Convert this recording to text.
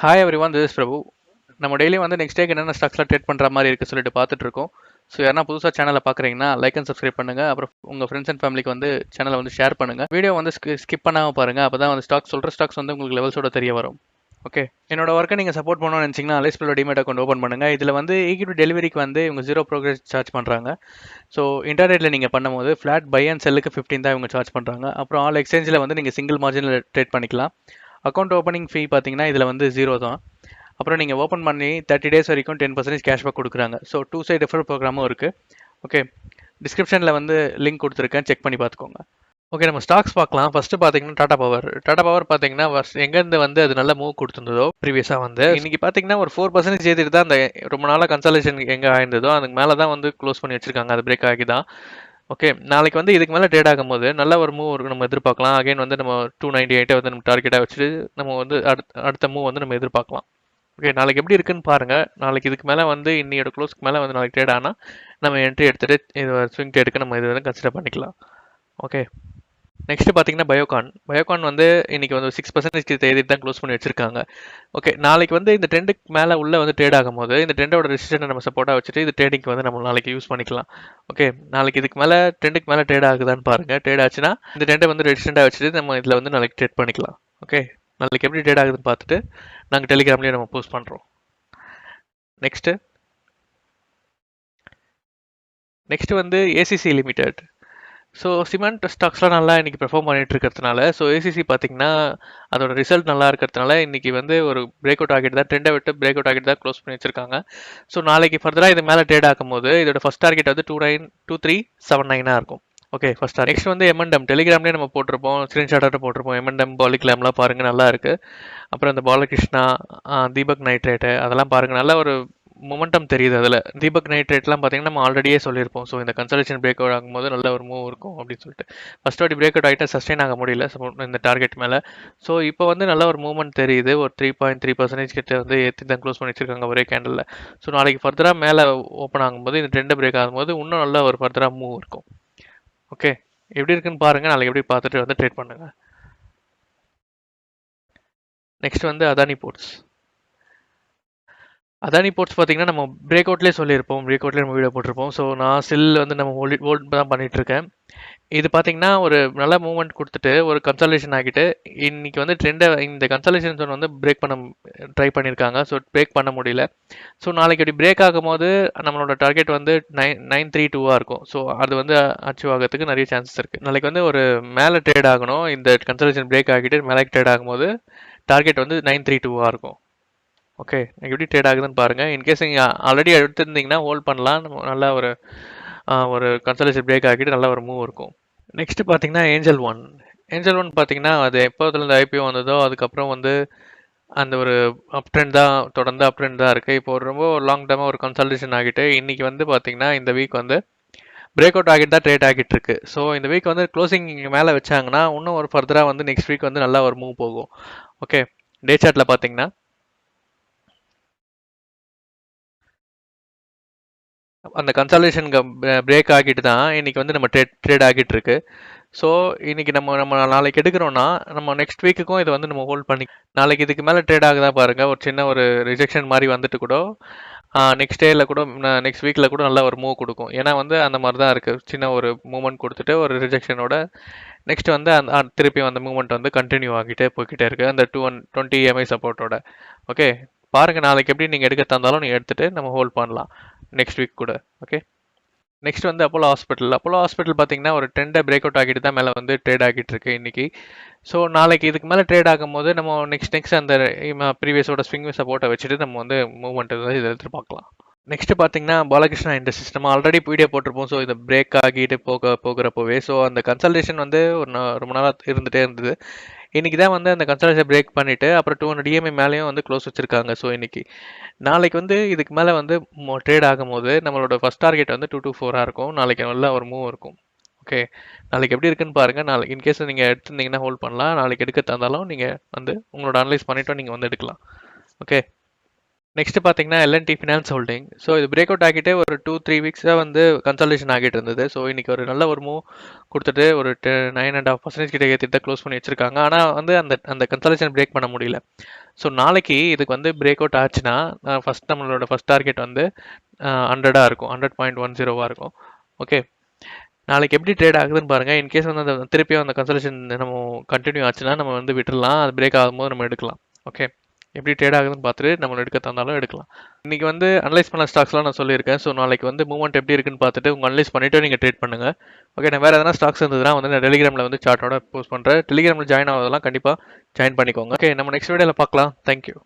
Hi everyone, this is பிரபு. நம்ம டெய்லியும் வந்து நெக்ஸ்ட் டேக்கு என்னென்ன ஸ்டாக்ஸ்லாம் ட்ரேட் பண்ணுற மாதிரி இருக்குது சொல்லிட்டு பார்த்துட்டு இருக்கோம். ஸோ யாரா புதுசாக சேனலை பார்க்குறீங்கன்னா லைக் அண்ட் சப்ஸ்கிரைப் பண்ணுங்க. அப்புறம் உங்கள் ஃப்ரெண்ட்ஸ் அண்ட் ஃபேமிலிக்கு வந்து சேனலை வந்து ஷேர் பண்ணுங்க. வீடியோ வந்து ஸ்கிப் பண்ணாமல் பாருங்க. அப்போ தான் வந்து ஸ்டாக்ஸ் வந்து உங்களுக்கு லெவல்ஸோட தெரிய வரும். ஓகே, என்னோட ஒர்க்கை நீங்கள் சப்போர்ட் பண்ணணும்னு நினச்சிங்கன்னா அலைஸ்பிளோ டிமேட் அக்கௌண்ட் ஓப்பன் பண்ணுங்க. இதில் வந்து ஈக்விட்டி டெலிவரிக்கு வந்து இவங்க 0 ப்ரோக்ரேஜ் சார்ஜ் பண்ணுறாங்க. ஸோ இன்டர்நெட்டில் நீங்கள் பண்ணும்போது ஃப்ளாட் பை அண்ட் செல்லுக்கு 15 தான் இவங்க சார்ஜ் பண்ணுறாங்க. அப்புறம் ஆல் எக்ஸ்சேஞ்சில் வந்து நீங்கள் சிங்கிள் மார்ஜினில் ட்ரேட் பண்ணிக்கலாம். அக்கௌண்ட் ஓப்பனிங் ஃபீ பார்த்தீங்கன்னா இதில் வந்து 0 தான். அப்புறம் நீங்கள் ஓப்பன் பண்ணி 30 டேஸ் வரைக்கும் 10% கேஷ்பேக் கொடுக்குறாங்க. ஸோ 2 சைட் ரெஃபர் ப்ரோக்ராமும் இருக்குது. ஓகே, டிஸ்கிரிப்ஷனில் வந்து லிங்க் கொடுத்துருக்கேன், செக் பண்ணி பார்த்துக்கோங்க. ஓகே, நம்ம ஸ்டாக்ஸ் பார்க்கலாம். ஃபர்ஸ்ட் பார்த்தீங்கன்னா டாடா பவர் பார்த்தீங்கன்னா எங்கேருந்து வந்து அது நல்ல மூவ் கொடுத்துருந்ததோ ப்ரீவியஸாக வந்து இன்னைக்கு பார்த்தீங்கன்னா ஒரு 4% ஏற்றிட்டு தான் அந்த ரொம்ப நாளாக கன்சல்டேஷன் எங்கே ஆயிருந்ததோ அதுக்கு மேலே தான் வந்து க்ளோஸ் பண்ணி வச்சிருக்காங்க. அது பிரேக் ஆகி தான். ஓகே, நாளைக்கு வந்து இதுக்கு மேலே ட்ரேட் ஆகும்போது நல்ல ஒரு மூவ் நம்ம எதிர்பார்க்கலாம். அகைன் வந்து நம்ம 298 வந்து நம்ம டார்கெட்டாக வச்சுட்டு நம்ம வந்து அடுத்த மூவ் வந்து நம்ம எதிர்பார்க்கலாம். ஓகே, நாளைக்கு எப்படி இருக்குன்னு பாருங்க. நாளைக்கு இதுக்கு மேலே வந்து இன்னையோட க்ளோஸ்க்கு மேலே வந்து நாளைக்கு ட்ரேட் ஆனால் நம்ம என்ட்ரி எடுத்துட்டு இது ஸ்விங் ட்ரேடுக்கு நம்ம இது வந்து கன்சிடர் பண்ணிக்கலாம். ஓகே, நெக்ஸ்ட் பார்த்தீங்கன்னா பயோகான் வந்து இன்னைக்கு வந்து 6% தேதி தான் க்ளோஸ் பண்ணி வச்சிருக்காங்க. ஓகே, நாளைக்கு வந்து இந்த ட்ரெண்டுக்கு மேலே உள்ள வந்து ட்ரேட் ஆகும்போது இந்த ட்ரெண்டோட ரெசிஸ்டன்ட் நம்ம சப்போர்ட்டாக வச்சுட்டு இது ட்ரேடிங்க்கு வந்து நம்ம நாளைக்கு யூஸ் பண்ணிக்கலாம். ஓகே, நாளைக்கு இதுக்கு மேலே ட்ரெண்டுக்கு மேலே ட்ரேட் ஆகுதான்னு பாருங்க. ட்ரேட் ஆச்சுன்னா இந்த ட்ரெண்டை வந்து ரெசிஸ்டண்டாக வச்சுட்டு நம்ம இதில் வந்து நாளைக்கு ட்ரேட் பண்ணிக்கலாம். ஓகே, நாளைக்கு எப்படி ட்ரேட் ஆகுதுன்னு பார்த்துட்டு நாங்கள் டெலிகிராம்லேயே நம்ம போஸ்ட் பண்ணுறோம். நெக்ஸ்ட் வந்து ஏசிசி லிமிடெட். ஸோ சிமெண்ட் ஸ்டாக்ஸ்லாம் நல்லா இன்றைக்கி பெர்ஃபார்ம் பண்ணிட்டு இருக்கிறதுனால ஸோ ஏசிசி பார்த்தீங்கன்னா அதோட ரிசல்ட் நல்லா இருக்கிறதுனால இன்றைக்கி வந்து ஒரு பிரேக் அவுட் ஆகிட்டு தான் ட்ரெண்டை விட்டு பிரேக் அவுட் ஆகிட்டு தான் க்ளோஸ் பண்ணி வச்சிருக்காங்க. ஸோ நாளைக்கு ஃபர்தராக இது மேலே ட்ரேட் ஆகும்போது இதோட ஃபஸ்ட் டார்கெட் வந்து 2379 இருக்கும். ஓகே, ஃபர்ஸ்ட் நெக்ஸ்ட் வந்து எம்என்டம் டெலிகிராம்லேயே நம்ம போட்டிருப்போம், ஸ்க்ரீன்ஷாட்டாக போட்டிருப்போம். எம்என்டம் பாலிகிராம்லாம் பாருங்கள், நல்லா இருக்குது. அப்புறம் இந்த பாலகிருஷ்ணா, தீபக் நைட்ரேட்டு அதெல்லாம் பாருங்கள், நல்ல ஒரு மொமெண்டம் தெரியுது அதில். தீபக் நைட்ரேட்லாம் பார்த்தீங்கன்னா நம்ம ஆல்ரெடியே சொல்லியிருப்போம். ஸோ இந்த கன்சல்டேஷன் பிரேக் அவுட் ஆகும்போது நல்ல ஒரு மூவ் இருக்கும் அப்படின்னு சொல்லிட்டு. ஃபர்ஸ்ட் வாட்டி பிரேக் அவுட் ஆகிட்டு சஸ்டெயின் ஆக முடியல இந்த டார்கெட் மேலே. ஸோ இப்போ வந்து நல்ல ஒரு மூவ்மெண்ட் தெரியுது. ஒரு 3.3% கிட்ட வந்து ஏற்றி தான் க்ளோஸ் பண்ணி வச்சிருக்காங்க ஒரே கேண்டலில். ஸோ நாளைக்கு ஃபர்தராக மேலே ஓப்பன் ஆகும்போது இந்த ட்ரெண்ட் பிரேக் ஆகும்போது இன்னும் நல்ல ஒரு ஃபர்தராக மூவ் இருக்கும். ஓகே, எப்படி இருக்குன்னு பாருங்கள். நாளைக்கு எப்படி பார்த்துட்டு வந்து ட்ரேட் பண்ணுங்கள். நெக்ஸ்ட் வந்து அதானி போர்ட்ஸ் பார்த்தீங்கன்னா நம்ம பிரேக் அவுட்லேயே சொல்லியிருப்போம், பிரேக் அவுட்லேயே நம்ம வீடியோ போட்டிருப்போம். ஸோ நான் ஸ்டில் வந்து நம்ம ஹோல்ட் தான் பண்ணிட்டு இருக்கேன். இது பார்த்தீங்கன்னா ஒரு நல்ல மூவ்மெண்ட் கொடுத்துட்டு ஒரு கன்சல்டேஷன் ஆகிட்டு இன்னைக்கு வந்து ட்ரெண்டை இந்த கன்சல்டேஷன் ஜோன் வந்து பிரேக் பண்ண ட்ரை பண்ணியிருக்காங்க. ஸோ பிரேக் பண்ண முடியல. ஸோ நாளைக்கு அப்படி பிரேக் ஆகும்போது நம்மளோட டார்கெட் வந்து 932 இருக்கும். ஸோ அது வந்து அச்சீவ் ஆகிறதுக்கு நிறைய சான்சஸ் இருக்குது. நாளைக்கு வந்து ஒரு மேலே ட்ரேட் ஆகணும். இந்த கன்சல்டேஷன் பிரேக் ஆகிட்டு மேலே ட்ரேட் ஆகும்போது டார்கெட் வந்து 932 இருக்கும். ஓகே, எப்படி ட்ரேட் ஆகுதுன்னு பாருங்கள். இன்கேஸ் நீங்கள் ஆல்ரெடி எடுத்திருந்தீங்கன்னா ஹோல்ட் பண்ணலாம். நல்ல ஒரு கன்சல்டேஷன் பிரேக் ஆகிட்டு நல்ல ஒரு மூவ் இருக்கும். நெக்ஸ்ட் பார்த்தீங்கன்னா ஏஞ்சல் ஒன் பார்த்தீங்கன்னா அது எப்போதுலேருந்து ஐபிஓ வந்ததோ அதுக்கப்புறம் வந்து அந்த ஒரு அப் ட்ரெண்ட் தான் தொடர்ந்து அப் ட்ரெண்ட் தான் இருக்குது. இப்போ ரொம்ப லாங் டேர்மாக ஒரு கன்சல்டேஷன் ஆகிட்டு இன்றைக்கி வந்து பார்த்தீங்கன்னா இந்த வீக் வந்து பிரேக் அவுட் ஆகிட்டு தான் ட்ரேட் ஆகிட்டு இருக்கு. ஸோ இந்த வீக் வந்து க்ளோசிங் மேலே வச்சாங்கன்னா இன்னும் ஒரு ஃபர்தராக வந்து நெக்ஸ்ட் வீக் வந்து நல்லா ஒரு மூவ் போகும். ஓகே, டே சார்ட்டில் பார்த்தீங்கன்னா அந்த கன்சல்டேஷனுக்கு பிரேக் ஆகிட்டு தான் இன்னைக்கு வந்து நம்ம ட்ரேட் ஆகிட்டு இருக்கு. ஸோ இன்னைக்கு நம்ம நாளைக்கு எடுக்கிறோம்னா நம்ம நெக்ஸ்ட் வீக்குக்கும் இதை வந்து நம்ம ஹோல்ட் பண்ணி நாளைக்கு இதுக்கு மேலே ட்ரேட் ஆகுதா பாருங்க. ஒரு சின்ன ஒரு ரிஜெக்ஷன் மாதிரி வந்துட்டு கூட நெக்ஸ்ட் டேயில் கூட நெக்ஸ்ட் வீக்கில் கூட நல்ல ஒரு மூவ் கொடுக்கும். ஏன்னா வந்து அந்த மாதிரி தான் இருக்குது. சின்ன ஒரு மூவ்மெண்ட் கொடுத்துட்டு ஒரு ரிஜெக்ஷனோட நெக்ஸ்ட் வந்து திருப்பி அந்த மூவ்மெண்ட் வந்து கண்டினியூ ஆகிட்டே போய்கிட்டே இருக்குது அந்த 20 EMI சப்போர்ட்டோட. ஓகே, பாருங்கள் நாளைக்கு எப்படி நீங்கள் எடுக்க தந்தாலும் நீங்கள் எடுத்துகிட்டு நம்ம ஹோல்ட் பண்ணலாம் நெக்ஸ்ட் வீக் கூட. ஓகே, நெக்ஸ்ட் வந்து அப்போலோ ஹாஸ்பிட்டல் பார்த்தீங்கன்னா ஒரு ட்ரெண்டை பிரேக் அவுட் ஆகிட்டு தான் மேலே வந்து ட்ரேட் ஆகிட்டு இருக்கு இன்னைக்கு. ஸோ நாளைக்கு இதுக்கு மேலே ட்ரேட் ஆகும்போது நம்ம நெக்ஸ்ட் அந்த ப்ரீவியஸோட ஸ்விங் சப்போர்ட்டை வச்சுட்டு நம்ம வந்து மூவ்மெண்ட் வந்து இதை எதிர்பார்க்கலாம். நெக்ஸ்ட் பார்த்தீங்கன்னா பாலகிருஷ்ணா இண்டஸ்ட்ரீஸ் நம்ம ஆல்ரெடி வீடியோ போட்டிருப்போம். ஸோ இதை பிரேக் ஆகிட்டு போகிறப்போவே ஸோ அந்த கன்சல்டேஷன் வந்து ரொம்ப நாளாக இருந்துகிட்டே இருந்தது. இன்னைக்கு தான் வந்து அந்த கன்சல்டேஷன் பிரேக் பண்ணிவிட்டு அப்புறம் 200 EMI மேலேயும் வந்து க்ளோஸ் வச்சுருக்காங்க. ஸோ இன்னைக்கு நாளைக்கு வந்து இதுக்கு மேலே வந்து ட்ரேட் ஆகும்போது நம்மளோட ஃபஸ்ட் டார்கெட் வந்து 224 இருக்கும். நாளைக்கு நல்ல ஒரு மூவ் இருக்கும். ஓகே, நாளைக்கு எப்படி இருக்குன்னு பாருங்கள். நாளைக்கு இன்கேஸ் நீங்கள் எடுத்திருந்தீங்கன்னா ஹோல்ட் பண்ணலாம். நாளைக்கு எடுக்க தந்தாலும் நீங்கள் வந்து உங்களோட அனலைஸ் பண்ணிவிட்டோம் நீங்கள் வந்து எடுக்கலாம். ஓகே, நெக்ஸ்ட் பார்த்தீங்கன்னா எல்என்டி ஃபினான்ஸ் ஹோல்டிங். ஸோ இது பிரேக் அவுட் ஆகிட்டே ஒரு 2-3 வீக்ஸாக வந்து கன்சல்டேஷன் ஆகிட்டு இருந்தது. ஸோ இன்னைக்கு ஒரு நல்ல ஒரு மூவ் கொடுத்துட்டு ஒரு 9.5% கிட்ட ஏற்றிட்டு க்ளோஸ் பண்ணி வச்சிருக்காங்க. ஆனால் வந்து அந்த அந்த கன்சல்டேஷன் பிரேக் பண்ண முடியல. ஸோ நாளைக்கு இதுக்கு வந்து பிரேக் அவுட் ஆச்சுன்னா நம்மளோட ஃபர்ஸ்ட் டார்கெட் வந்து 100 இருக்கும், 100.10 இருக்கும். ஓகே, நாளைக்கு எப்படி ட்ரேட் ஆகுதுன்னு பாருங்க. இன்கேஸ் வந்து அந்த திருப்பியும் அந்த கன்சல்டேஷன் நம்ம கண்டினியூ ஆச்சுன்னா நம்ம வந்து விட்டுடலாம், அது பிரேக் ஆகும்போது நம்ம எடுக்கலாம். ஓகே, எப்படி ட்ரேட் ஆகுதுன்னு பார்த்துட்டு நம்ம எடுக்க தந்தாலும் எடுக்கலாம். இன்னைக்கு வந்து அனலைஸ் பண்ண ஸ்டாக்ஸ்லாம் நான் சொல்லியிருக்கேன். ஸோ நாளைக்கு வந்து மூவ்மெண்ட் எப்படி இருக்குன்னு பார்த்துட்டு உங்க அனலைஸ் பண்ணிட்டு நீங்கள் ட்ரேட் பண்ணுங்க. ஓகே, நான் வேற எதனா ஸ்டாக்ஸ் இருந்ததுன்னா வந்து நான் டெலிகிராமில் வந்து சார்ட்டோட போஸ்ட் பண்ணுறேன். டெலிகிராமில் ஜாயின் ஆகுதெல்லாம் கண்டிப்பாக ஜாயின் பண்ணிக்கோங்க. ஓகே, நம்ம நெக்ஸ்ட் வீடியோவில் பார்க்கலாம். தேங்க்யூ.